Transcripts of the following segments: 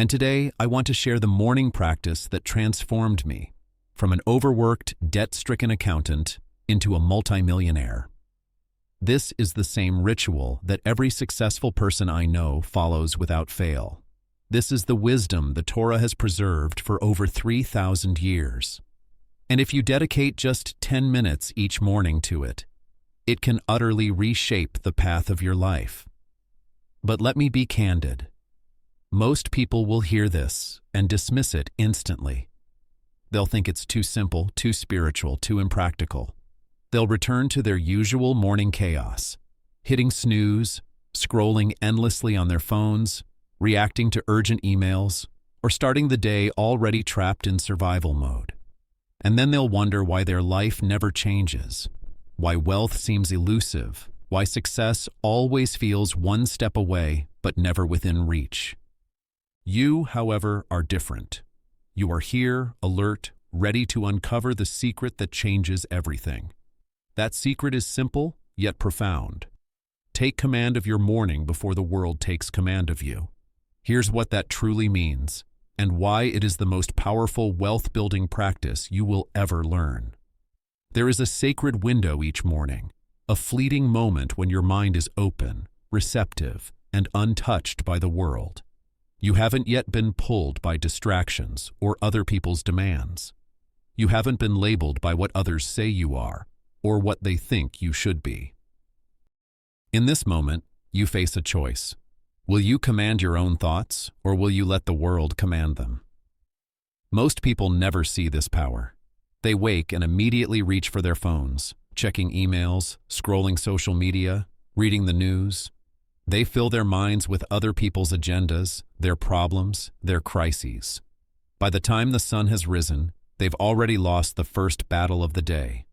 And today I want to share the morning practice that transformed me from an overworked, debt-stricken accountant into a multimillionaire. This is the same ritual that every successful person I know follows without fail. This is the wisdom the Torah has preserved for over 3,000 years. And if you dedicate just 10 minutes each morning to it, it can utterly reshape the path of your life. But let me be candid. Most people will hear this and dismiss it instantly. They'll think it's too simple, too spiritual, too impractical. They'll return to their usual morning chaos, hitting snooze, scrolling endlessly on their phones, reacting to urgent emails, or starting the day already trapped in survival mode. And then they'll wonder why their life never changes, why wealth seems elusive, why success always feels one step away but never within reach. You, however, are different. You are here, alert, ready to uncover the secret that changes everything. That secret is simple, yet profound. Take command of your morning before the world takes command of you. Here's what that truly means, and why it is the most powerful wealth-building practice you will ever learn. There is a sacred window each morning, a fleeting moment when your mind is open, receptive, and untouched by the world. You haven't yet been pulled by distractions or other people's demands. You haven't been labeled by what others say you are, or what they think you should be. In this moment, you face a choice. Will you command your own thoughts, or will you let the world command them? Most people never see this power. They wake and immediately reach for their phones, checking emails, scrolling social media, reading the news. They fill their minds with other people's agendas, their problems, their crises. By the time the sun has risen, they've already lost the first battle of the day.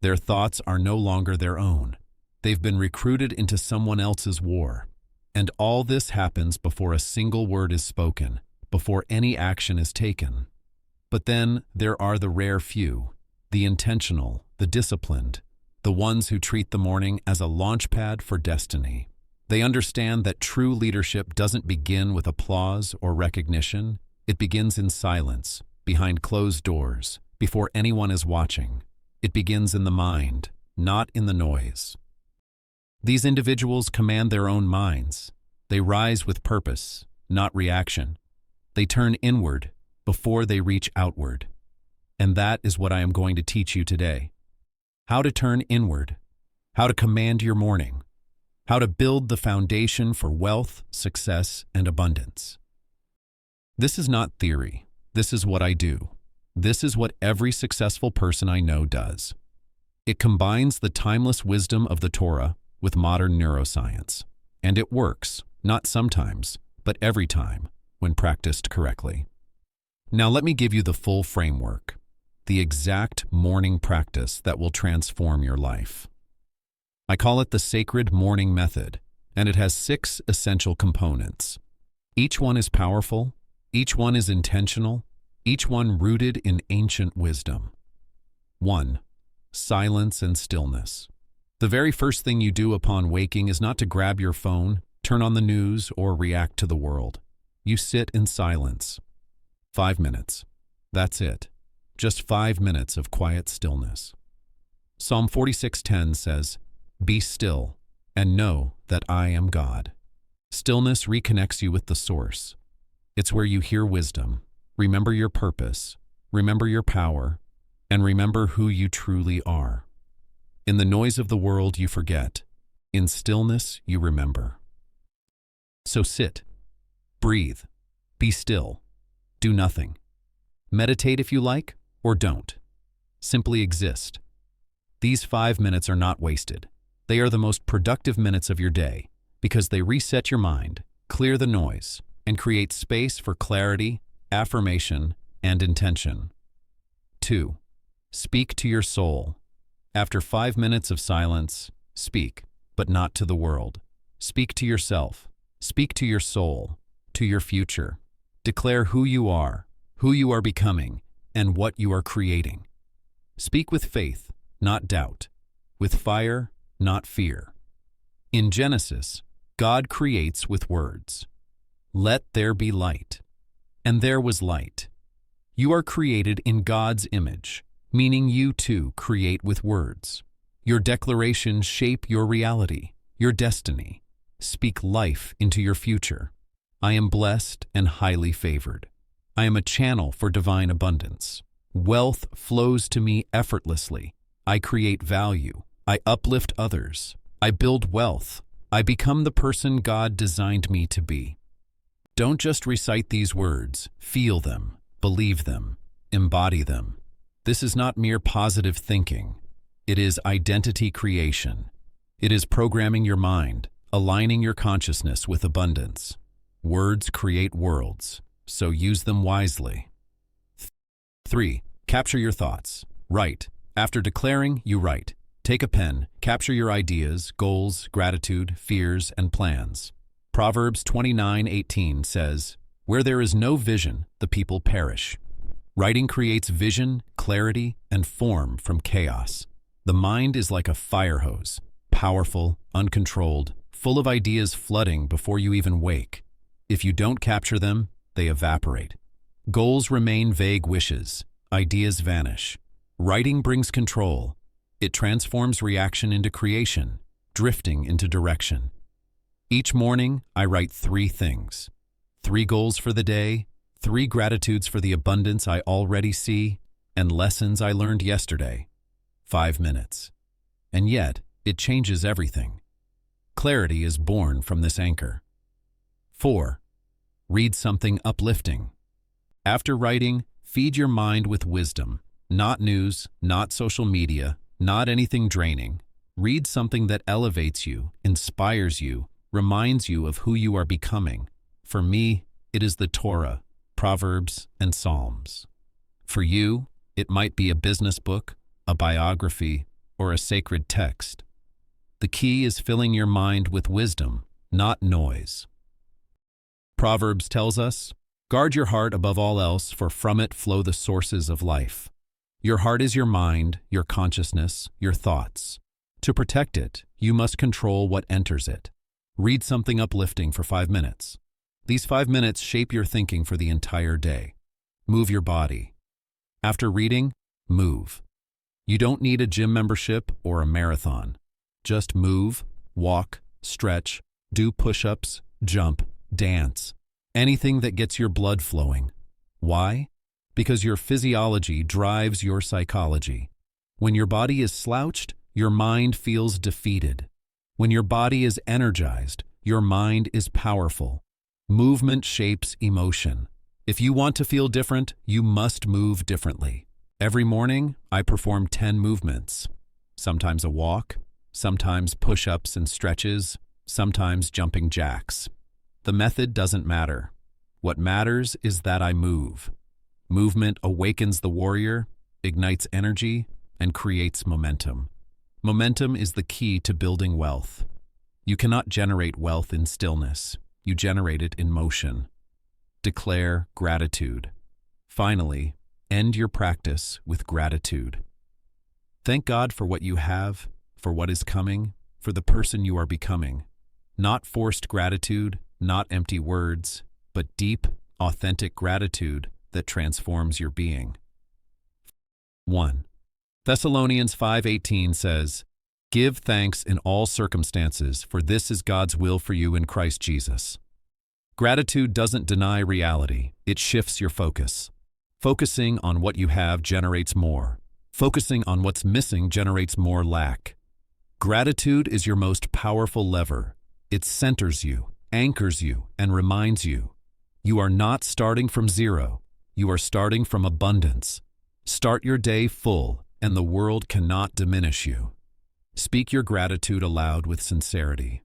Their thoughts are no longer their own. They've been recruited into someone else's war. And all this happens before a single word is spoken, before any action is taken. But then there are the rare few, the intentional, the disciplined, the ones who treat the morning as a launchpad for destiny. They understand that true leadership doesn't begin with applause or recognition. It begins in silence, behind closed doors, before anyone is watching. It begins in the mind, not in the noise. These individuals command their own minds. They rise with purpose, not reaction. They turn inward before they reach outward. And that is what I am going to teach you today. How to turn inward, how to command your morning, how to build the foundation for wealth, success, and abundance. This is not theory. This is what I do. This is what every successful person I know does. It combines the timeless wisdom of the Torah with modern neuroscience. And it works, not sometimes, but every time, when practiced correctly. Now let me give you the full framework, the exact morning practice that will transform your life. I call it the sacred morning method, and it has 6 essential components. Each one is powerful, each one is intentional, each one rooted in ancient wisdom. 1. Silence and stillness. The very first thing you do upon waking is not to grab your phone, turn on the news, or react to the world. You sit in silence. 5 minutes. That's it. Just 5 minutes of quiet stillness. Psalm 46:10 says, "Be still, and know that I am God." Stillness reconnects you with the source. It's where you hear wisdom, remember your purpose, remember your power, and remember who you truly are. In the noise of the world, you forget. In stillness, you remember. So sit, breathe, be still, do nothing. Meditate if you like, or don't. Simply exist. These 5 minutes are not wasted. They are the most productive minutes of your day because they reset your mind, clear the noise, and create space for clarity, affirmation, and intention. 2. Speak to your soul. After 5 minutes of silence, speak, but not to the world. Speak to yourself. Speak to your soul, to your future. Declare who you are becoming, and what you are creating. Speak with faith, not doubt, with fire, not fear. In Genesis, God creates with words. Let there be light. and there was light. You are created in God's image, meaning you too create with words. Your declarations shape your reality, your destiny. Speak life into your future. I am blessed and highly favored. I am a channel for divine abundance. Wealth flows to me effortlessly. I create value. I uplift others. I build wealth. I become the person God designed me to be. Don't just recite these words. Feel them, believe them, embody them. This is not mere positive thinking. It is identity creation. It is programming your mind, aligning your consciousness with abundance. Words create worlds, so use them wisely. 3. Capture your thoughts. Write. After declaring, you write. Take a pen, capture your ideas, goals, gratitude, fears, and plans. Proverbs 29:18 says, "Where there is no vision, the people perish." Writing creates vision, clarity, and form from chaos. The mind is like a fire hose, powerful, uncontrolled, full of ideas flooding before you even wake. If you don't capture them, they evaporate. Goals remain vague wishes. Ideas vanish. Writing brings control. It transforms reaction into creation, drifting into direction. Each morning, I write 3 things. 3 goals for the day, 3 gratitudes for the abundance I already see, and lessons I learned yesterday. 5 minutes. And yet, it changes everything. Clarity is born from this anchor. 4. Read something uplifting. After writing, feed your mind with wisdom. Not news, not social media, not anything draining. Read something that elevates you, inspires you, reminds you of who you are becoming. For me, it is the Torah, Proverbs, and Psalms. For you, it might be a business book, a biography, or a sacred text. The key is filling your mind with wisdom, not noise. Proverbs tells us, "Guard your heart above all else, for from it flow the sources of life." Your heart is your mind, your consciousness, your thoughts. To protect it, you must control what enters it. Read something uplifting for 5 minutes. These 5 minutes shape your thinking for the entire day. Move your body. After reading, move. You don't need a gym membership or a marathon. Just move, walk, stretch, do push-ups, jump, dance. Anything that gets your blood flowing. Why? Because your physiology drives your psychology. When your body is slouched, your mind feels defeated. When your body is energized, your mind is powerful. Movement shapes emotion. If you want to feel different, you must move differently. Every morning, I perform 10 movements. Sometimes a walk, sometimes push-ups and stretches, sometimes jumping jacks. The method doesn't matter. What matters is that I move. Movement awakens the warrior, ignites energy, and creates momentum. Momentum is the key to building wealth. You cannot generate wealth in stillness. You generate it in motion. Declare gratitude. Finally, end your practice with gratitude. Thank God for what you have, for what is coming, for the person you are becoming. Not forced gratitude, not empty words, but deep, authentic gratitude that transforms your being. 1. Thessalonians 5:18 says, "Give thanks in all circumstances, for this is God's will for you in Christ Jesus." Gratitude doesn't deny reality, it shifts your focus. Focusing on what you have generates more. Focusing on what's missing generates more lack. Gratitude is your most powerful lever. It centers you, anchors you, and reminds you. You are not starting from zero. You are starting from abundance. Start your day full, and the world cannot diminish you. Speak your gratitude aloud with sincerity.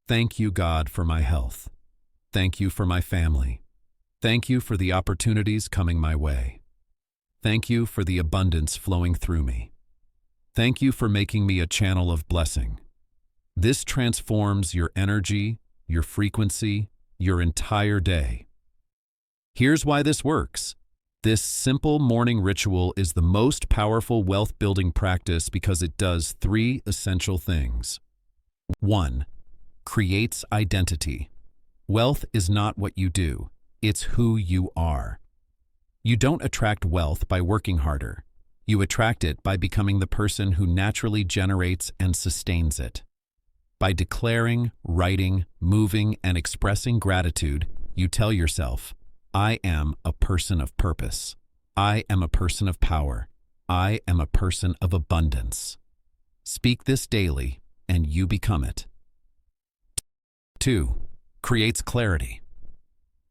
Thank you, God, for my health. Thank you for my family. Thank you for the opportunities coming my way. Thank you for the abundance flowing through me. Thank you for making me a channel of blessing. This transforms your energy, your frequency, your entire day. Here's why this works. This simple morning ritual is the most powerful wealth-building practice because it does 3 essential things. 1. Creates identity. Wealth is not what you do. It's who you are. You don't attract wealth by working harder. You attract it by becoming the person who naturally generates and sustains it. By declaring, writing, moving, and expressing gratitude, you tell yourself, I am a person of purpose. I am a person of power. I am a person of abundance. Speak this daily, and you become it. 2. Creates clarity.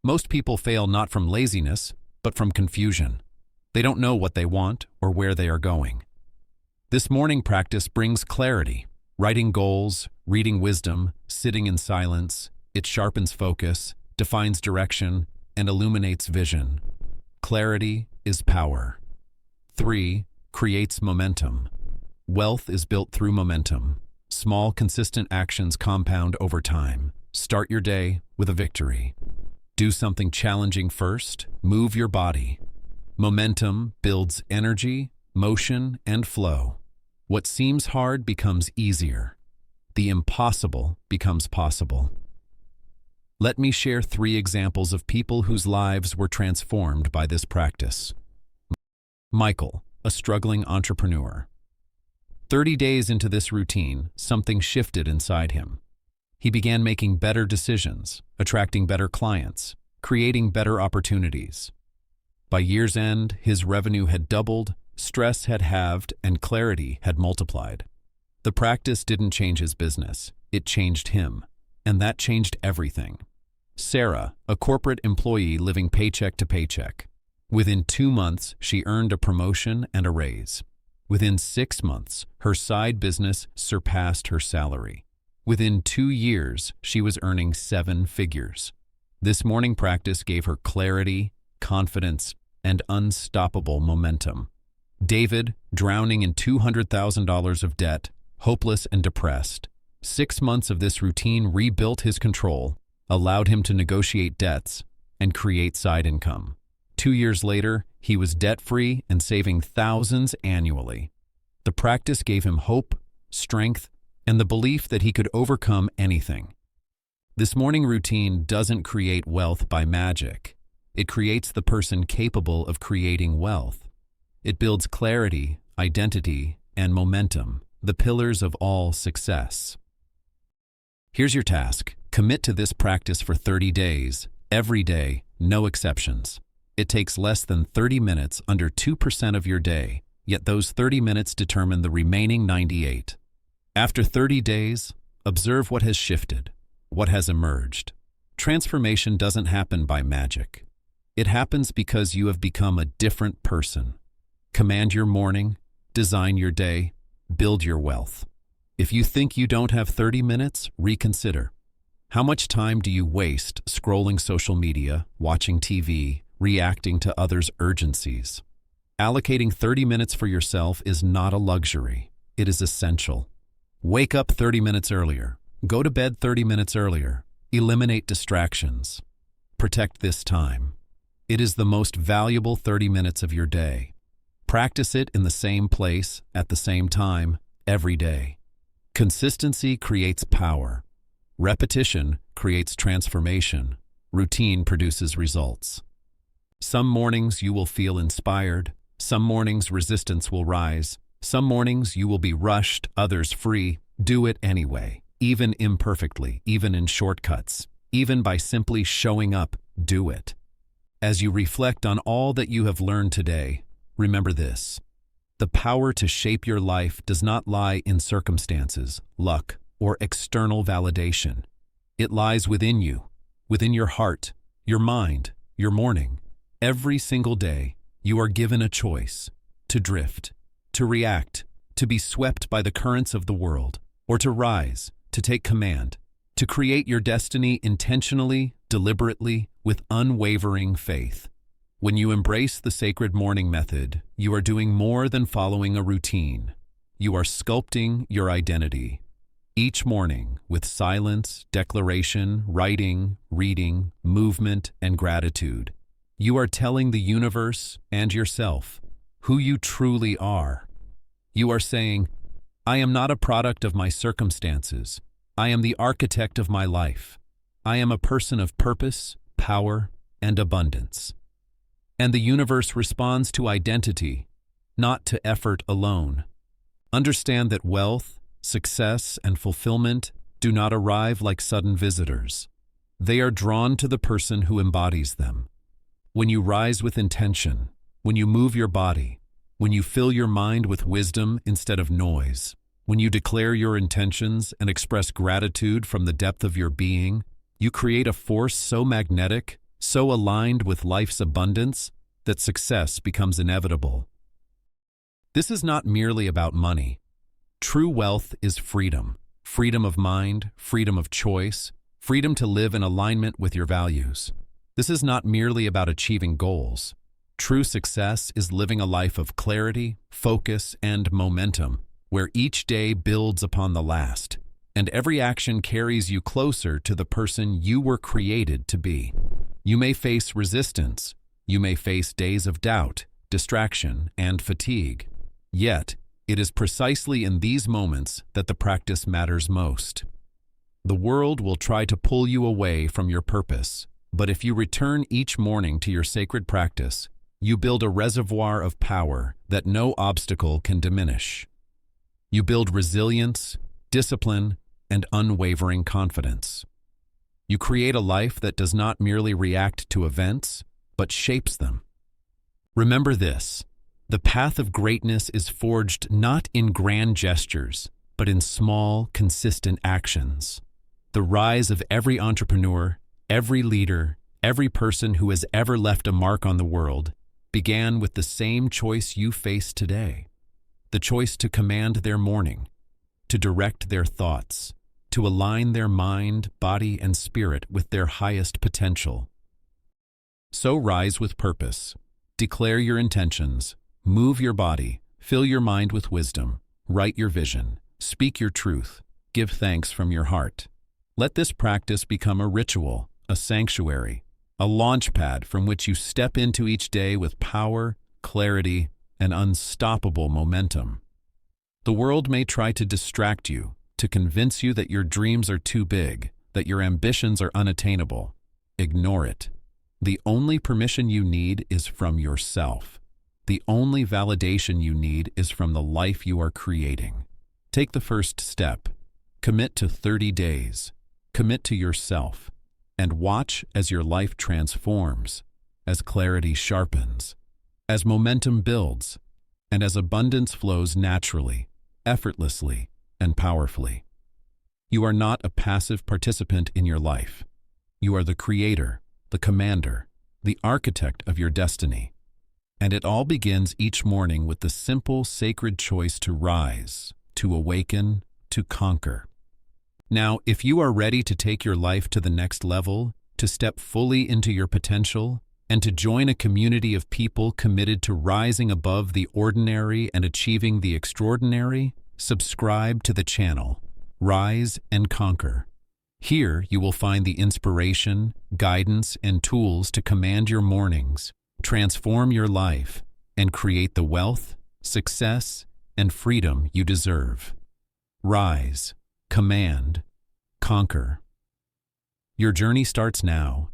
Most people fail not from laziness, but from confusion. They don't know what they want or where they are going. This morning practice brings clarity. Writing goals, reading wisdom, sitting in silence. It sharpens focus, defines direction, and illuminates vision. Clarity is power. 3. Creates momentum. Wealth is built through momentum. Small, consistent actions compound over time. Start your day with a victory. Do something challenging first. Move your body. Momentum builds energy, motion, and flow. What seems hard becomes easier. The impossible becomes possible. Let me share 3 examples of people whose lives were transformed by this practice. Michael, a struggling entrepreneur. 30 days into this routine, something shifted inside him. He began making better decisions, attracting better clients, creating better opportunities. By year's end, his revenue had doubled, stress had halved, and clarity had multiplied. The practice didn't change his business, it changed him, and that changed everything. Sarah, a corporate employee living paycheck to paycheck. Within 2 months, she earned a promotion and a raise. Within 6 months, her side business surpassed her salary. Within 2 years, she was earning 7 figures. This morning practice gave her clarity, confidence, and unstoppable momentum. David, drowning in $200,000 of debt, hopeless and depressed. 6 months of this routine rebuilt his control, allowed him to negotiate debts, and create side income. 2 years later, he was debt-free and saving thousands annually. The practice gave him hope, strength, and the belief that he could overcome anything. This morning routine doesn't create wealth by magic. It creates the person capable of creating wealth. It builds clarity, identity, and momentum, the pillars of all success. Here's your task. Commit to this practice for 30 days, every day, no exceptions. It takes less than 30 minutes, under 2% of your day, yet those 30 minutes determine the remaining 98. After 30 days, observe what has shifted, what has emerged. Transformation doesn't happen by magic. It happens because you have become a different person. Command your morning, design your day, build your wealth. If you think you don't have 30 minutes, reconsider. How much time do you waste scrolling social media, watching TV, reacting to others' urgencies? Allocating 30 minutes for yourself is not a luxury. It is essential. Wake up 30 minutes earlier. Go to bed 30 minutes earlier. Eliminate distractions. Protect this time. It is the most valuable 30 minutes of your day. Practice it in the same place, at the same time, every day. Consistency creates power. Repetition creates transformation. Routine produces results. Some mornings you will feel inspired. Some mornings resistance will rise. Some mornings you will be rushed, others free. Do it anyway, even imperfectly, even in shortcuts, even by simply showing up. Do it. As you reflect on all that you have learned today, remember this. The power to shape your life does not lie in circumstances, luck, or external validation. It lies within you, within your heart, your mind, your morning. Every single day, you are given a choice to drift, to react, to be swept by the currents of the world, or to rise, to take command, to create your destiny intentionally, deliberately, with unwavering faith. When you embrace the sacred morning method, you are doing more than following a routine. You are sculpting your identity. Each morning, with silence, declaration, writing, reading, movement, and gratitude, you are telling the universe and yourself who you truly are. You are saying, I am not a product of my circumstances. I am the architect of my life. I am a person of purpose, power, and abundance. And the universe responds to identity, not to effort alone. Understand that wealth, success, and fulfillment do not arrive like sudden visitors. They are drawn to the person who embodies them. When you rise with intention, when you move your body, when you fill your mind with wisdom instead of noise, when you declare your intentions and express gratitude from the depth of your being, you create a force so magnetic, so aligned with life's abundance, that success becomes inevitable. This is not merely about money. True wealth is freedom. Freedom of mind, freedom of choice, freedom to live in alignment with your values. This is not merely about achieving goals. True success is living a life of clarity, focus, and momentum, where each day builds upon the last, and every action carries you closer to the person you were created to be. You may face resistance. You may face days of doubt, distraction, and fatigue. Yet, it is precisely in these moments that the practice matters most. The world will try to pull you away from your purpose, but if you return each morning to your sacred practice, you build a reservoir of power that no obstacle can diminish. You build resilience, discipline, and unwavering confidence. You create a life that does not merely react to events, but shapes them. Remember this: the path of greatness is forged not in grand gestures, but in small, consistent actions. The rise of every entrepreneur, every leader, every person who has ever left a mark on the world began with the same choice you face today. The choice to command their morning, to direct their thoughts, to align their mind, body, and spirit with their highest potential. So rise with purpose. Declare your intentions. Move your body, fill your mind with wisdom, write your vision, speak your truth, give thanks from your heart. Let this practice become a ritual, a sanctuary, a launch pad from which you step into each day with power, clarity, and unstoppable momentum. The world may try to distract you, to convince you that your dreams are too big, that your ambitions are unattainable. Ignore it. The only permission you need is from yourself. The only validation you need is from the life you are creating. Take the first step. Commit to 30 days. Commit to yourself. And watch as your life transforms, as clarity sharpens, as momentum builds, and as abundance flows naturally, effortlessly, and powerfully. You are not a passive participant in your life. You are the creator, the commander, the architect of your destiny. And it all begins each morning with the simple, sacred choice to rise, to awaken, to conquer. Now, if you are ready to take your life to the next level, to step fully into your potential, and to join a community of people committed to rising above the ordinary and achieving the extraordinary, subscribe to the channel, Rise and Conquer. Here you will find the inspiration, guidance, and tools to command your mornings, transform your life, and create the wealth, success, and freedom you deserve. Rise, command, conquer. Your journey starts now,